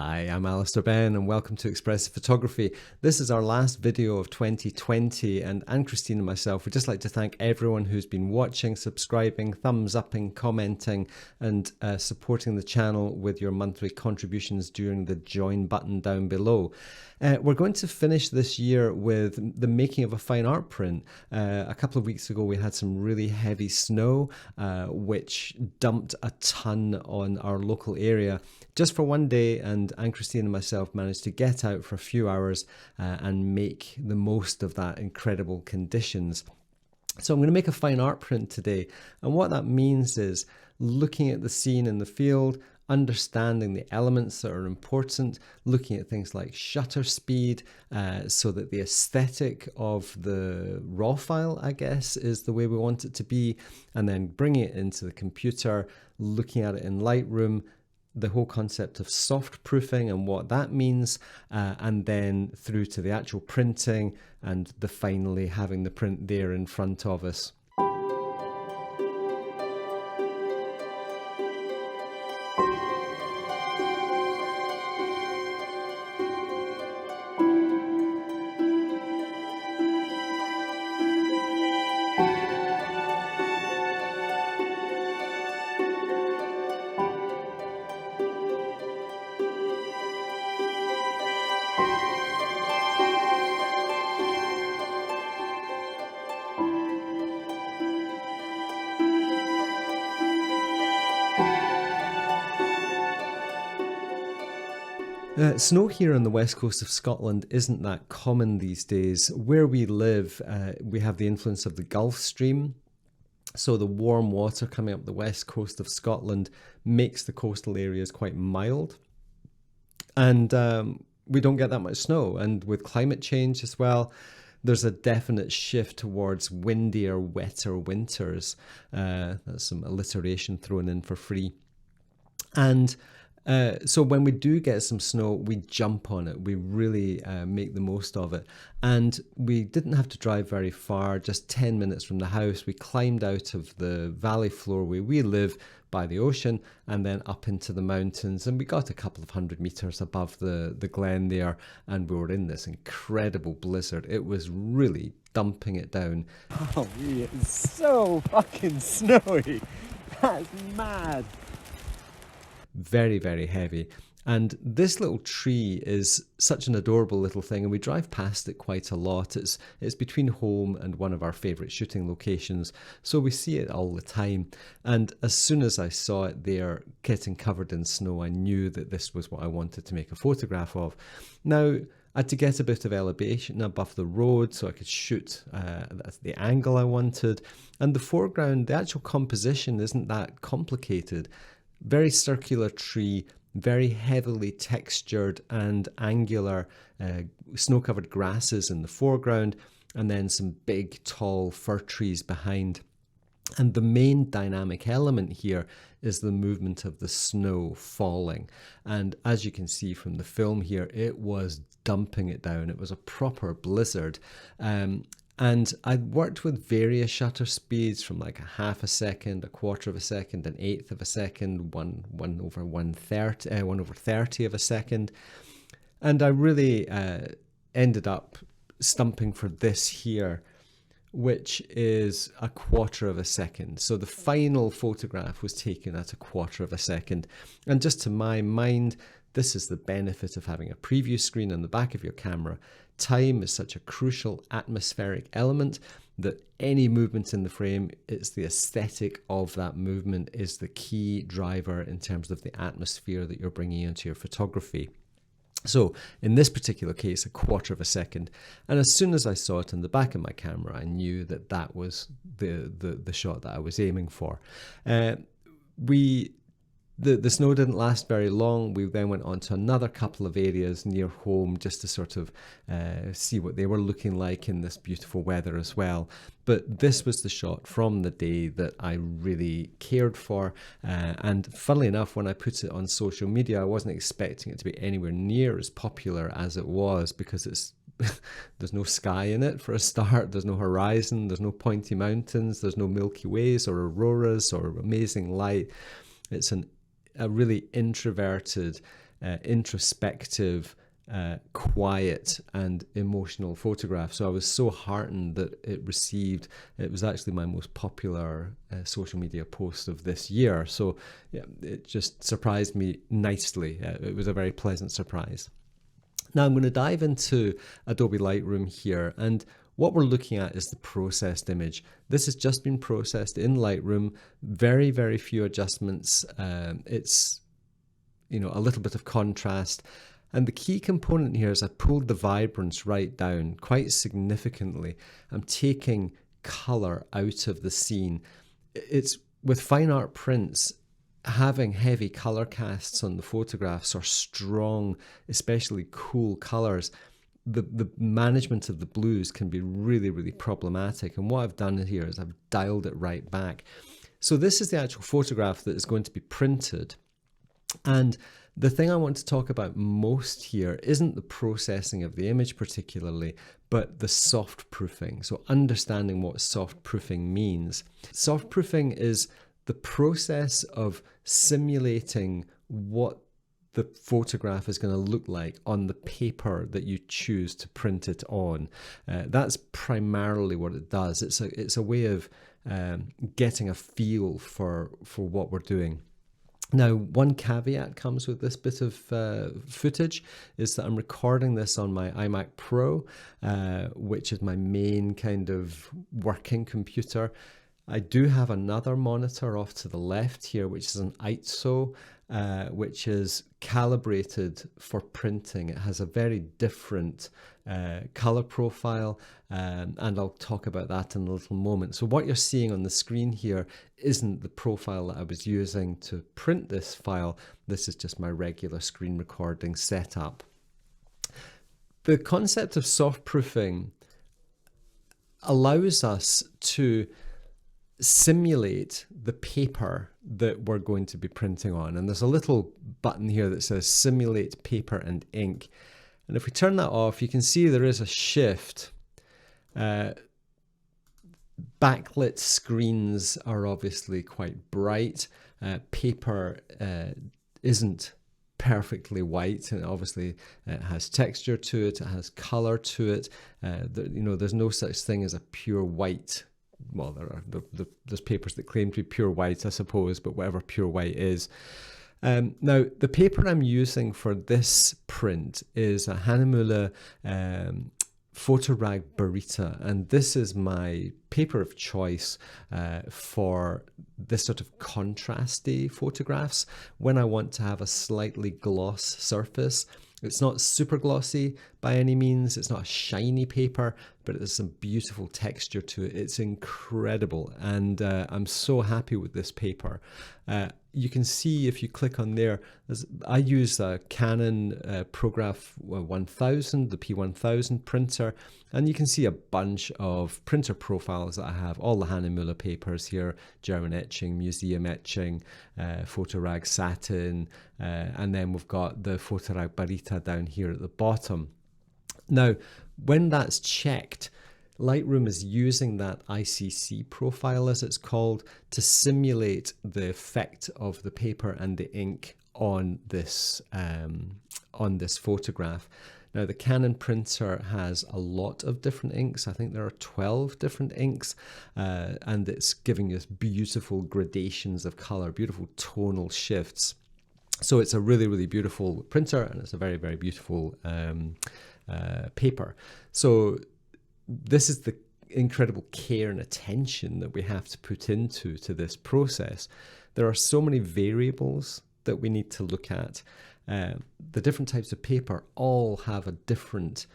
Hi, I'm Alister Benn and welcome to Expressive Photography. This is our last video of 2020 and Kristin and myself would just like to thank everyone who's been watching, subscribing, thumbs upping, commenting and supporting the channel with your monthly contributions during the join button down below. We're going to finish this year with the making of a fine art print. A couple of weeks ago we had some really heavy snow which dumped a ton on our local area just for one day, and Kristin and myself managed to get out for a few hours and make the most of that incredible conditions. So I'm going to make a fine art print today, and what that means is looking at the scene in the field, understanding the elements that are important, looking at things like shutter speed, so that the aesthetic of the raw file, I guess, is the way we want it to be, and then bringing it into the computer, looking at it in Lightroom, the whole concept of soft proofing and what that means, and then through to the actual printing and finally having the print there in front of us. Snow here on the west coast of Scotland isn't that common these days. Where we live, we have the influence of the Gulf Stream. So the warm water coming up the west coast of Scotland makes the coastal areas quite mild. And we don't get that much snow. And with climate change as well, there's a definite shift towards windier, wetter winters. That's some alliteration thrown in for free. And so when we do get some snow, we jump on it. We really make the most of it. And we didn't have to drive very far, just 10 minutes from the house. We climbed out of the valley floor where we live by the ocean and then up into the mountains. And we got a couple of 100 meters above the glen there. And we were in this incredible blizzard. It was really dumping it down. Oh, it is so fucking snowy. That's mad. Very, very heavy. And this little tree is such an adorable little thing, and we drive past it quite a lot. It's between home and one of our favourite shooting locations, so we see it all the time. And as soon as I saw it there getting covered in snow, I knew that this was what I wanted to make a photograph of. Now, I had to get a bit of elevation above the road so I could shoot at the angle I wanted. And the foreground, the actual composition isn't that complicated. Very circular tree, very heavily textured and angular snow-covered grasses in the foreground, and then some big tall fir trees behind. And the main dynamic element here is the movement of the snow falling. And as you can see from the film here, it was dumping it down. It was a proper blizzard. And I worked with various shutter speeds from like a half a second, a quarter of a second, an eighth of a second, one over 30 of a second. And I really ended up stumping for this here, which is a quarter of a second. So the final photograph was taken at a quarter of a second. And just to my mind, this is the benefit of having a preview screen on the back of your camera. Time is such a crucial atmospheric element that any movement in the frame, it's the aesthetic of that movement is the key driver in terms of the atmosphere that you're bringing into your photography. So in this particular case, a quarter of a second. And as soon as I saw it on the back of my camera, I knew that that was the shot that I was aiming for. The snow didn't last very long. We then went on to another couple of areas near home just to sort of see what they were looking like in this beautiful weather as well. But this was the shot from the day that I really cared for. And funnily enough, when I put it on social media, I wasn't expecting it to be anywhere near as popular as it was, because it's there's no sky in it for a start, there's no horizon, there's no pointy mountains, there's no Milky Ways or auroras or amazing light. It's a really introverted introspective, quiet and emotional photograph. So I was so heartened that it was actually my most popular social media post of this year. So yeah, it just surprised me nicely. It was a very pleasant surprise. Now I'm going to dive into Adobe Lightroom here, and what we're looking at is the processed image. This has just been processed in Lightroom, very, very few adjustments. It's, you know, a little bit of contrast. And the key component here is I pulled the vibrance right down quite significantly. I'm taking color out of the scene. It's with fine art prints, having heavy color casts on the photographs or strong, especially cool colors, the management of the blues can be really, really problematic. And what I've done here is I've dialed it right back. So this is the actual photograph that is going to be printed. And the thing I want to talk about most here isn't the processing of the image particularly, but the soft proofing. So understanding what soft proofing means. Soft proofing is the process of simulating what the photograph is going to look like on the paper that you choose to print it on. That's primarily what it does. It's a way of getting a feel for what we're doing. Now, one caveat comes with this bit of footage is that I'm recording this on my iMac Pro, which is my main kind of working computer. I do have another monitor off to the left here, which is an ISO, which is calibrated for printing. It has a very different color profile, and I'll talk about that in a little moment. So what you're seeing on the screen here isn't the profile that I was using to print this file. This is just my regular screen recording setup. The concept of soft proofing allows us to simulate the paper that we're going to be printing on. And there's a little button here that says simulate paper and ink. And if we turn that off, you can see there is a shift. Backlit screens are obviously quite bright. Paper isn't perfectly white, and obviously it has texture to it, it has color to it. There's no such thing as a pure white. Well, there's papers that claim to be pure white, I suppose, but whatever pure white is. Now, the paper I'm using for this print is a Hahnemühle Photorag Baryta, and this is my paper of choice for this sort of contrasty photographs when I want to have a slightly gloss surface. It's not super glossy by any means, it's not a shiny paper, but there's some beautiful texture to it. It's incredible, and I'm so happy with this paper. You can see if you click on there, I use a Canon ProGraph 1000, the P1000 printer, and you can see a bunch of printer profiles that I have, all the Hahnemühle papers here, German etching, museum etching, Photorag satin, and then we've got the Photorag Baryta down here at the bottom. Now, when that's checked, Lightroom is using that ICC profile, as it's called, to simulate the effect of the paper and the ink on this photograph. Now, the Canon printer has a lot of different inks. I think there are 12 different inks, and it's giving us beautiful gradations of color, beautiful tonal shifts. So it's a really, really beautiful printer, and it's a very, very beautiful paper. So this is the incredible care and attention that we have to put into this process. There are so many variables that we need to look at. The different types of paper all have a different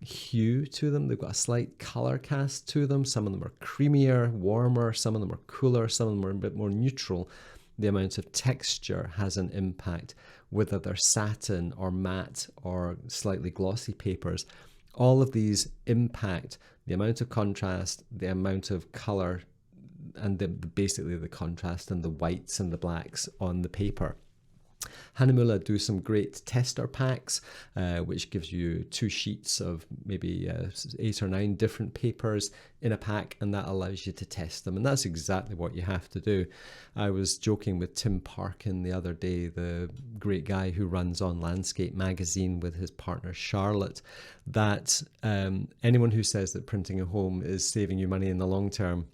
hue to them. They've got a slight color cast to them. Some of them are creamier, warmer, some of them are cooler, some of them are a bit more neutral. The amount of texture has an impact, whether they're satin or matte or slightly glossy papers. All of these impact the amount of contrast, the amount of color, and basically the contrast and the whites and the blacks on the paper. Hahnemühle do some great tester packs, which gives you 2 sheets of maybe 8 or 9 different papers in a pack, and that allows you to test them. And that's exactly what you have to do. I was joking with Tim Parkin the other day, the great guy who runs On Landscape magazine with his partner Charlotte, that anyone who says that printing at home is saving you money in the long term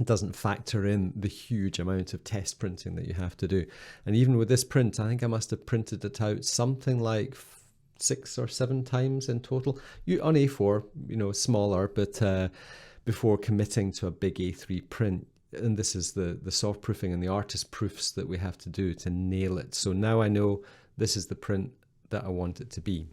doesn't factor in the huge amount of test printing that you have to do. And even with this print, I think I must have printed it out something like 6 or 7 times in total. On A4, smaller, but before committing to a big A3 print. And this is the soft proofing and the artist proofs that we have to do to nail it. So now I know this is the print that I want it to be.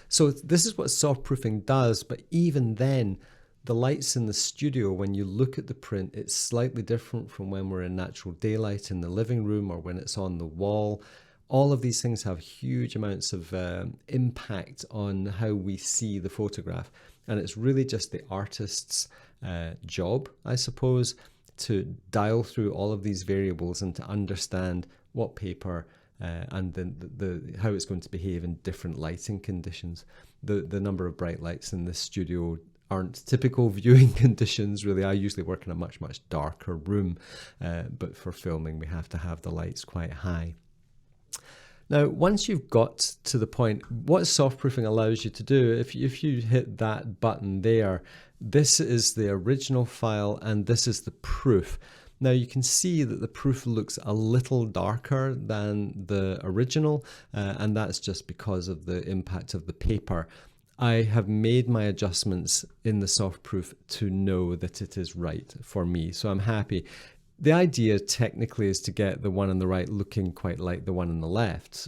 So this is what soft proofing does, but even then, the lights in the studio, when you look at the print, it's slightly different from when we're in natural daylight in the living room or when it's on the wall. All of these things have huge amounts of impact on how we see the photograph. And it's really just the artist's job, I suppose, to dial through all of these variables and to understand what paper and then how it's going to behave in different lighting conditions. The number of bright lights in this studio aren't typical viewing conditions, really. I usually work in a much darker room, but for filming we have to have the lights quite high. Now, once you've got to the point, what soft proofing allows you to do, if you hit that button there, this is the original file and this is the proof. Now you can see that the proof looks a little darker than the original, and that's just because of the impact of the paper. I have made my adjustments in the soft proof to know that it is right for me, so I'm happy. The idea technically is to get the one on the right looking quite like the one on the left,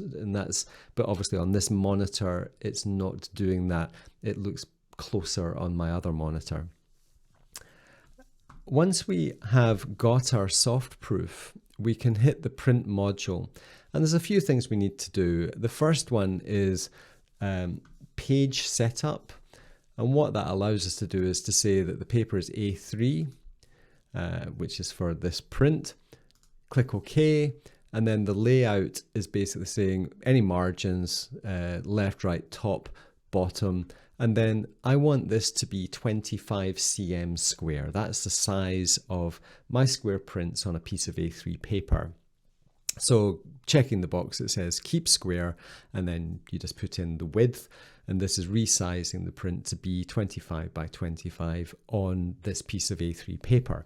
but obviously on this monitor it's not doing that. It looks closer on my other monitor. Once we have got our soft proof, we can hit the print module, and there's a few things we need to do. The first one is page setup, and what that allows us to do is to say that the paper is A3, which is for this print. Click OK, and then the layout is basically saying any margins, left, right, top, bottom, and then I want this to be 25 cm square. That's the size of my square prints on a piece of A3 paper. So checking the box that says keep square, and then you just put in the width, and this is resizing the print to be 25 by 25 on this piece of A3 paper.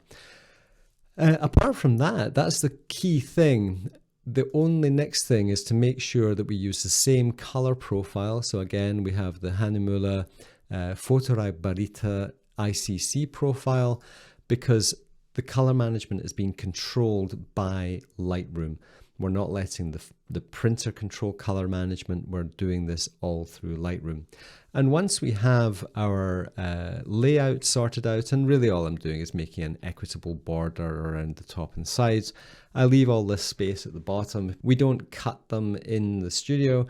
Apart from that, that's the key thing. The only next thing is to make sure that we use the same color profile. So again, we have the Hahnemühle Baryta ICC profile, because the color management is being controlled by Lightroom. We're not letting the printer control color management. We're doing this all through Lightroom. And once we have our layout sorted out, and really all I'm doing is making an equitable border around the top and sides, I leave all this space at the bottom. We don't cut them in the studio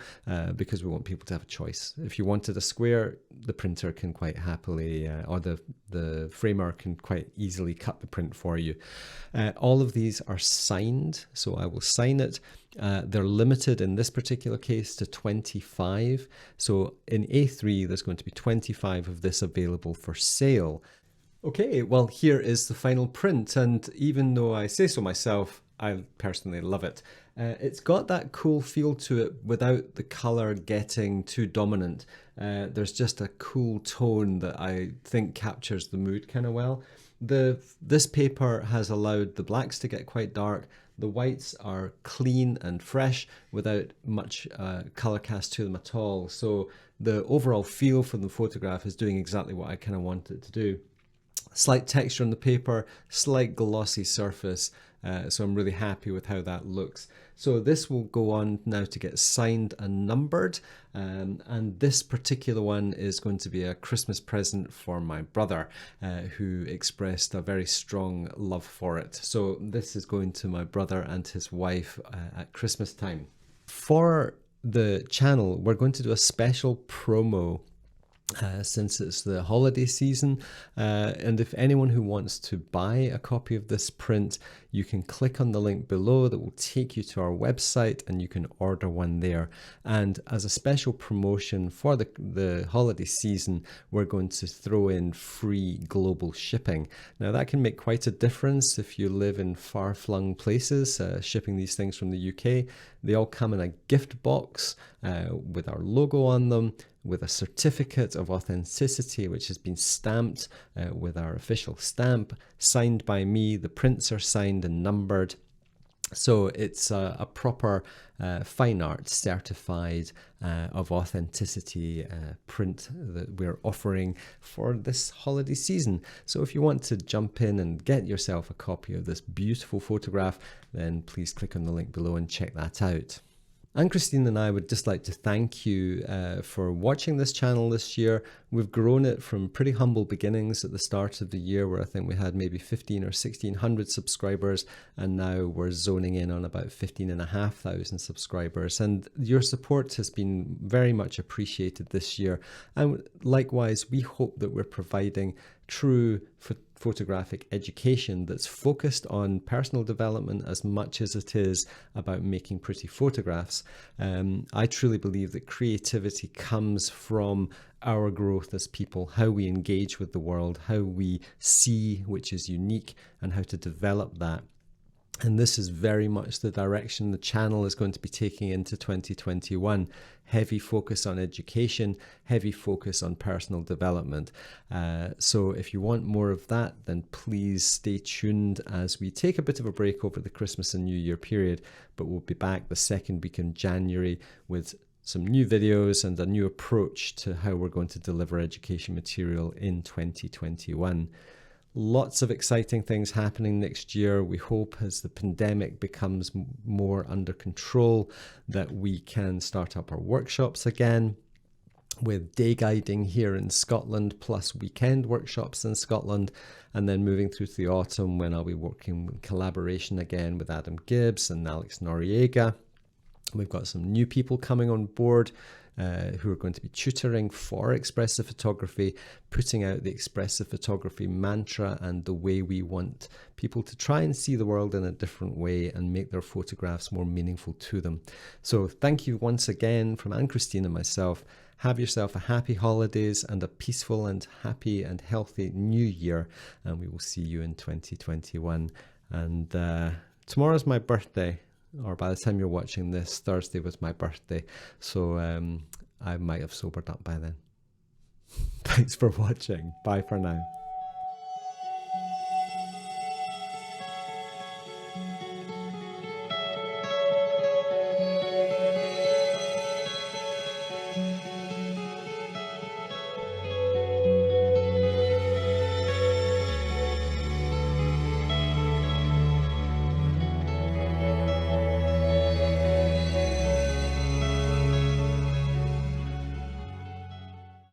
because we want people to have a choice. If you wanted a square, the printer can quite happily, or the framer can quite easily cut the print for you. All of these are signed, so I will sign it. They're limited in this particular case to 25. So in A3, there's going to be 25 of this available for sale. Okay, well, here is the final print, and even though I say so myself, I personally love it. It's got that cool feel to it without the color getting too dominant. There's just a cool tone that I think captures the mood kind of well. This paper has allowed the blacks to get quite dark. The whites are clean and fresh without much color cast to them at all. So the overall feel from the photograph is doing exactly what I kind of want it to do. Slight texture on the paper, slight glossy surface, so I'm really happy with how that looks. So this will go on now to get signed and numbered, and this particular one is going to be a Christmas present for my brother, who expressed a very strong love for it. So this is going to my brother and his wife at Christmas time. For the channel, we're going to do a special promo since it's the holiday season. And if anyone who wants to buy a copy of this print, you can click on the link below that will take you to our website and you can order one there. And as a special promotion for the holiday season, we're going to throw in free global shipping. Now that can make quite a difference if you live in far-flung places. Shipping these things from the UK, they all come in a gift box with our logo on them, with a certificate of authenticity which has been stamped with our official stamp, signed by me. The prints are signed and numbered. So it's a proper fine art certified of authenticity print that we're offering for this holiday season. So if you want to jump in and get yourself a copy of this beautiful photograph, then please click on the link below and check that out. And Kristin and I would just like to thank you for watching this channel this year. We've grown it from pretty humble beginnings at the start of the year, where I think we had maybe 15 or 1600 subscribers, and now we're zoning in on about 15,500 subscribers. And your support has been very much appreciated this year. And likewise, we hope that we're providing true photographic education that's focused on personal development as much as it is about making pretty photographs. I truly believe that creativity comes from our growth as people, how we engage with the world, how we see which is unique, and how to develop that. And this is very much the direction the channel is going to be taking into 2021. Heavy focus on education, heavy focus on personal development. So if you want more of that, then please stay tuned as we take a bit of a break over the Christmas and New Year period. But we'll be back the second week in January with some new videos and a new approach to how we're going to deliver education material in 2021. Lots of exciting things happening next year. We hope as the pandemic becomes more under control that we can start up our workshops again, with day guiding here in Scotland plus weekend workshops in Scotland, and then moving through to the autumn when I'll be working in collaboration again with Adam Gibbs and Alex Noriega. We've got some new people coming on board who are going to be tutoring for expressive photography, putting out the expressive photography mantra and the way we want people to try and see the world in a different way and make their photographs more meaningful to them. So thank you once again from Anne, Kristin and myself. Have yourself a happy holidays and a peaceful and happy and healthy new year, and we will see you in 2021. And tomorrow's my birthday, or by the time you're watching this, Thursday was my birthday, so I might have sobered up by then. Thanks for watching. Bye for now.